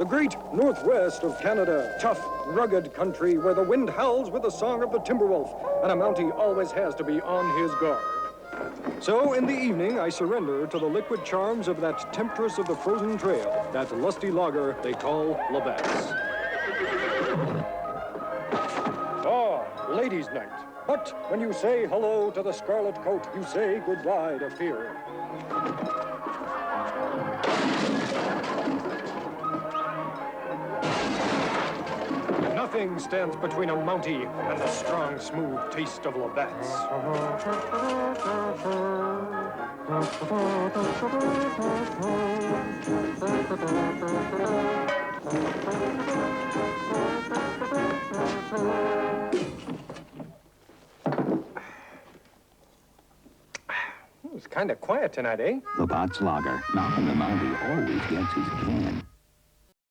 The great northwest of Canada. Tough, rugged country where the wind howls with the song of the timberwolf, and a mountie always has to be on his guard. So in the evening, I surrender to the liquid charms of that temptress of the frozen trail, that lusty lager they call Labatt's. Ladies' night. But when you say hello to the scarlet coat, you say goodbye to fear. Nothing stands between a mountie and the strong, smooth taste of Labatt's. It's kind of quiet tonight, eh? Labatt's Lager. Now the mountie always gets his can.